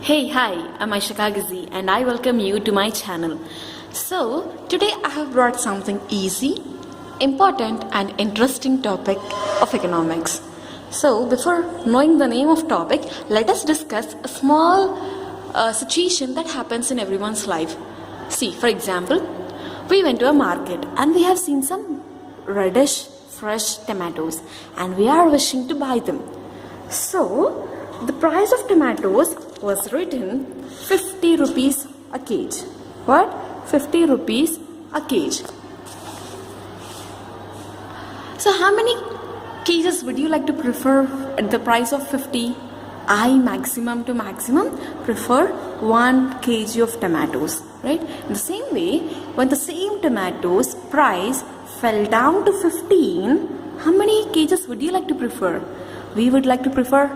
Hey, hi, I'm Aishika Gizi and I welcome you to my channel. So, today I have brought something easy, important and interesting topic of economics. So, before knowing the name of topic, let us discuss a small situation that happens in everyone's life. See, for example, we went to a market and we have seen some reddish fresh tomatoes and we are wishing to buy them. So, the price of tomatoes was written 50 rupees a kg. What? 50 rupees a kg. So how many kgs would you like to prefer at the price of 50? I maximum to maximum prefer 1 kg of tomatoes, right? In the same way, when the same tomatoes price fell down to 15, how many kgs would you like to prefer? We would like to prefer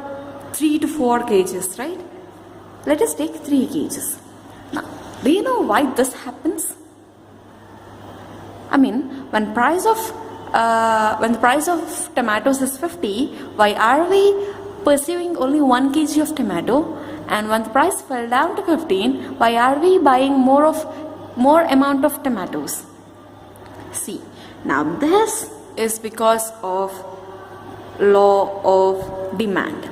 3 to 4 kgs, right? Let us take 3 kgs. Now, do you know why this happens? I mean, when the price of tomatoes is 50, why are we pursuing only 1 kg of tomato? And when the price fell down to 15, why are we buying more amount of tomatoes? See, now this is because of law of demand.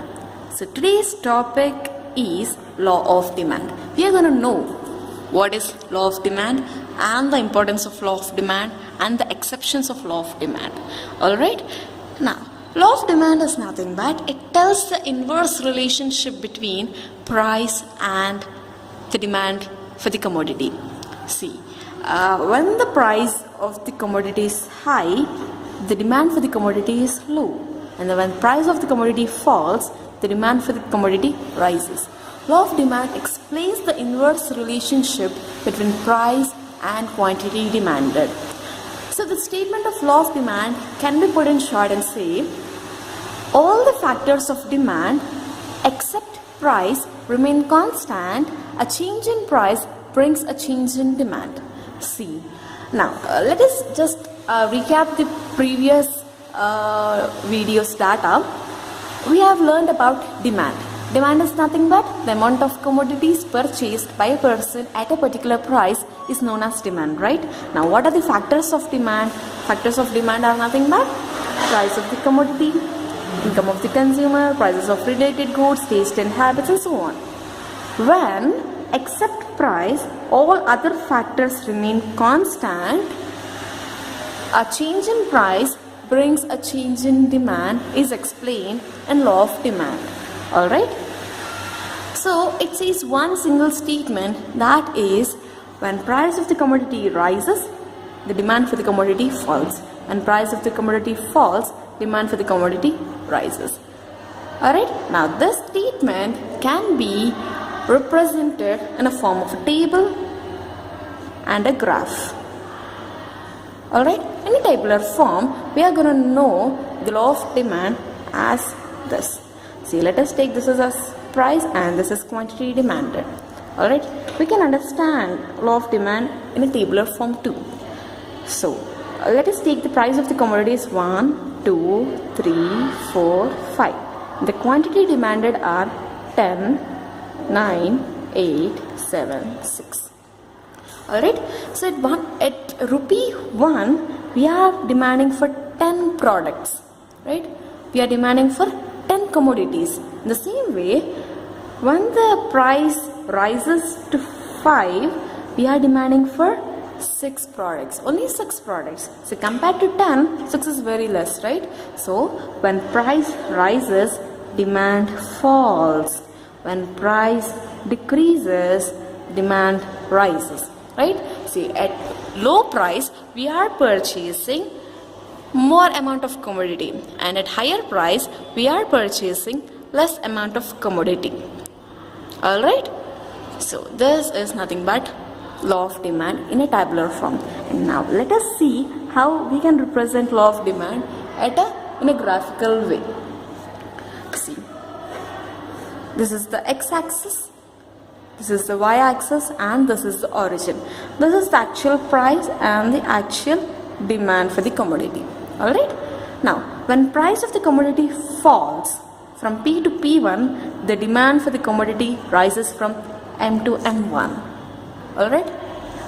So today's topic is law of demand. We are going to know what is law of demand and the importance of law of demand and the exceptions of law of demand. Alright? Now, law of demand is nothing but it tells the inverse relationship between price and the demand for the commodity. See, when the price of the commodity is high, the demand for the commodity is low. And when the price of the commodity falls, the demand for the commodity rises. Law of demand explains the inverse relationship between price and quantity demanded. So the statement of law of demand can be put in short and say, all the factors of demand except price remain constant. A change in price brings a change in demand. See, now let us just recap the previous video's data. We have learned about demand. Demand is nothing but the amount of commodities purchased by a person at a particular price is known as demand, right? Now, what are the factors of demand? Factors of demand are nothing but price of the commodity, income of the consumer, prices of related goods, taste and habits, and so on. When, except price, all other factors remain constant, a change in price brings a change in demand is explained in law of demand. Alright? So it says one single statement, that is, when price of the commodity rises, the demand for the commodity falls. When price of the commodity falls, demand for the commodity rises. Alright? Now this statement can be represented in a form of a table and a graph. Alright, in a tabular form, we are going to know the law of demand as this. See, let us take this as price and this is quantity demanded. Alright, we can understand law of demand in a tabular form too. So, let us take the price of the commodities 1, 2, 3, 4, 5. The quantity demanded are 10, 9, 8, 7, 6. Alright, so at rupee 1, we are demanding for 10 products, right? We are demanding for 10 commodities. In the same way, when the price rises to 5, we are demanding for 6 products, only 6 products. So compared to 10, 6 is very less, right? So when price rises, demand falls. When price decreases, demand rises. Right? See, at low price, we are purchasing more amount of commodity, and at higher price, we are purchasing less amount of commodity. Alright? So, this is nothing but law of demand in a tabular form. And now, let us see how we can represent law of demand in a graphical way. See, this is the x-axis. This is the y-axis and this is the origin. This is the actual price and the actual demand for the commodity. Alright? Now, when price of the commodity falls, from P to P1, the demand for the commodity rises from M to M1. Alright?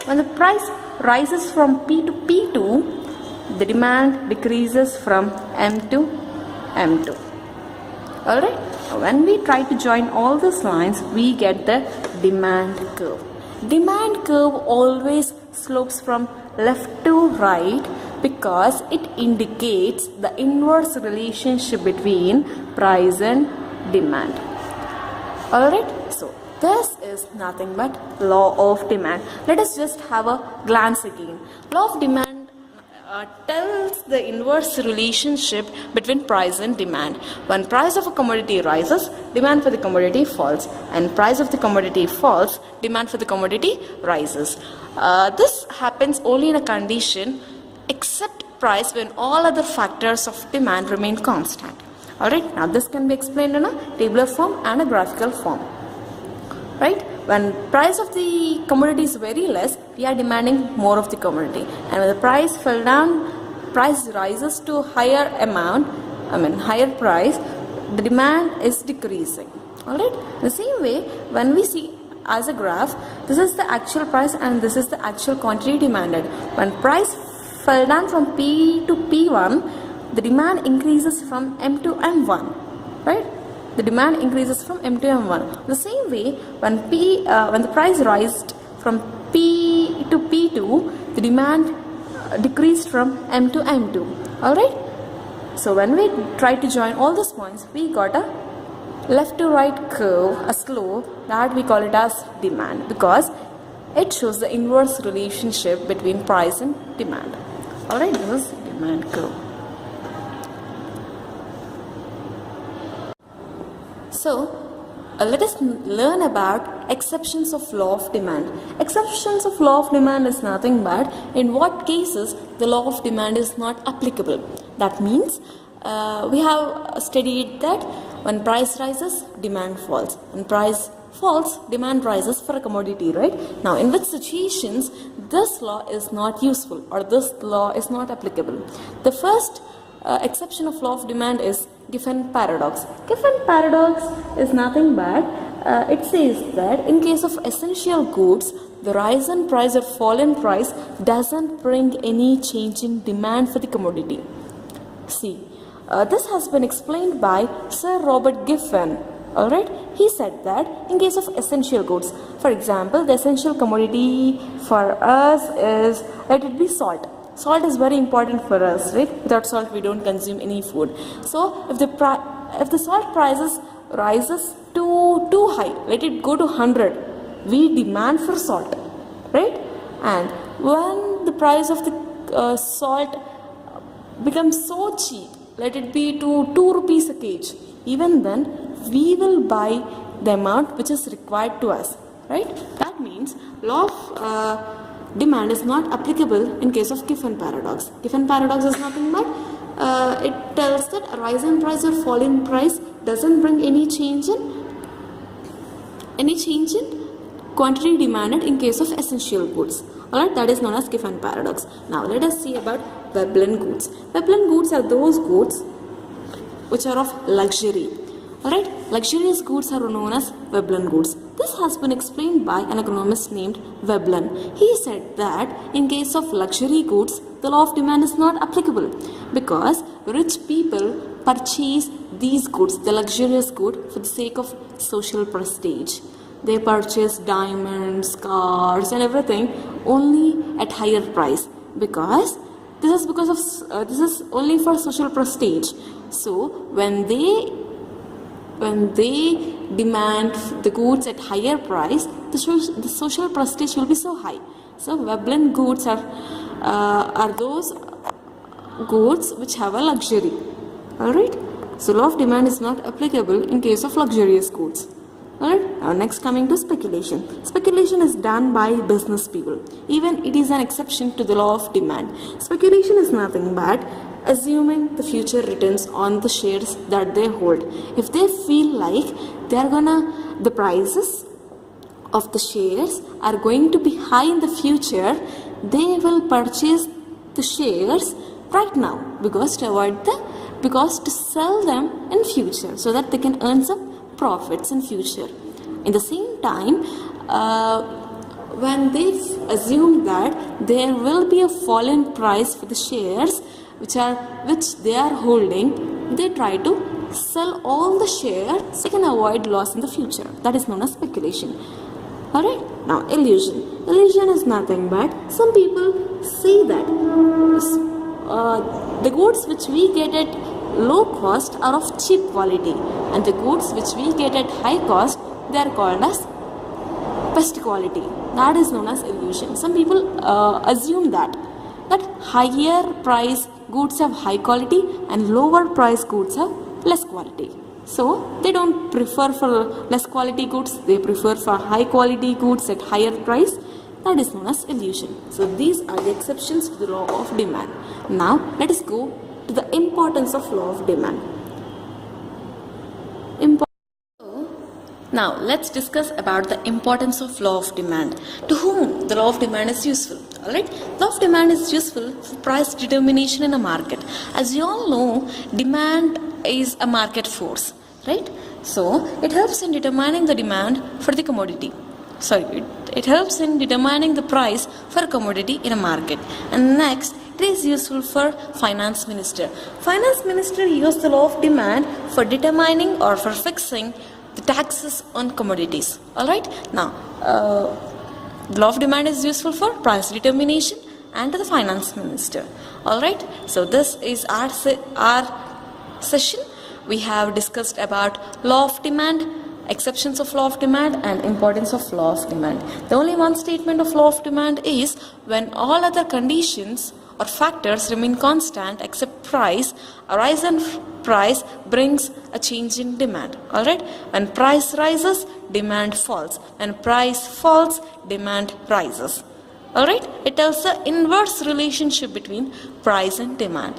When the price rises from P to P2, the demand decreases from M to M2. Alright? When we try to join all these lines, we get the demand curve. Demand curve always slopes from left to right because it indicates the inverse relationship between price and demand. Alright, so this is nothing but law of demand. Let us just have a glance again. Law of demand tells the inverse relationship between price and demand. When price of a commodity rises, demand for the commodity falls, and price of the commodity falls, demand for the commodity rises. This happens only in a condition except price when all other factors of demand remain constant. Alright, now this can be explained in a tabular form and a graphical form. Right? When price of the commodity is very less, we are demanding more of the commodity. And when the price fell down, price rises to higher price, the demand is decreasing. Alright? The same way, when we see as a graph, this is the actual price and this is the actual quantity demanded. When price fell down from P to P1, the demand increases from M to M1. Right? The demand increases from M to M1. The same way, when the price rised from P to P2, the demand decreased from M to M2. Alright? So when we try to join all these points, we got a left to right curve, a slope that we call it as demand because it shows the inverse relationship between price and demand. Alright, this is demand curve. So, let us learn about exceptions of law of demand. Exceptions of law of demand is nothing but in what cases the law of demand is not applicable. That means we have studied that when price rises, demand falls. When price falls, demand rises for a commodity, right? Now, in which situations this law is not useful or this law is not applicable? The first exception of law of demand is Giffen paradox. Giffen paradox is nothing but it says that in case of essential goods, the rise in price or fall in price doesn't bring any change in demand for the commodity. See, this has been explained by Sir Robert Giffen. Alright, he said that in case of essential goods, for example, the essential commodity for us is, let it be salt. Salt is very important for us, right? Without salt, we don't consume any food. So, if the salt prices rises to too high, let it go to 100, we demand for salt, right? And when the price of the salt becomes so cheap, let it be to 2 rupees a kg, even then we will buy the amount which is required to us, right? That means law of demand is not applicable in case of Giffen paradox. Giffen paradox is nothing but it tells that a rise in price or fall in price doesn't bring any change in quantity demanded in case of essential goods. Alright, that is known as Giffen paradox. Now let us see about Veblen goods. Veblen goods are those goods which are of luxury. Alright, luxurious goods are known as Veblen goods. This has been explained by an economist named Veblen. He said that in case of luxury goods, the law of demand is not applicable because rich people purchase these goods, the luxurious good, for the sake of social prestige. They purchase diamonds, cars and everything only at higher price because this is only for social prestige. So when they demand the goods at higher price, the social prestige will be so high. So Veblen goods are those goods which have a luxury. Alright? So law of demand is not applicable in case of luxurious goods. Alright? Now next coming to speculation. Speculation is done by business people. Even it is an exception to the law of demand. Speculation is nothing but assuming the future returns on the shares that they hold. If they feel like the prices of the shares are going to be high in the future, they will purchase the shares right now because to avoid the because to sell them in future so that they can earn some profits in future. In the same time, when they assume that there will be a fall in price for the shares which they are holding, they try to sell all the shares so they can avoid loss in the future. That is known as speculation. Alright, now illusion. Illusion is nothing but some people say that the goods which we get at low cost are of cheap quality, and the goods which we get at high cost, they are called as best quality. That is known as illusion. Some people assume that higher price goods have high quality and lower price goods have less quality. So they don't prefer for less quality goods, they prefer for high quality goods at higher price. That is known as illusion. So these are the exceptions to the law of demand. Now let us go to the importance of law of demand. Now let's discuss about the importance of law of demand. To whom the law of demand is useful? Alright, law of demand is useful for price determination in a market. As you all know, demand is a market force, right? So it helps in determining the demand for the commodity. It helps in determining the price for a commodity in a market. And next, it is useful for finance minister. Finance minister uses the law of demand for determining or for fixing the taxes on commodities. Alright, now the law of demand is useful for price determination and to the finance minister. Alright, so this is our session. We have discussed about law of demand, exceptions of law of demand, and importance of law of demand. The only one statement of law of demand is when all other conditions or factors remain constant except price, a rise in price brings a change in demand. Alright, when price rises, demand falls. When price falls, demand rises. Alright, it tells the inverse relationship between price and demand.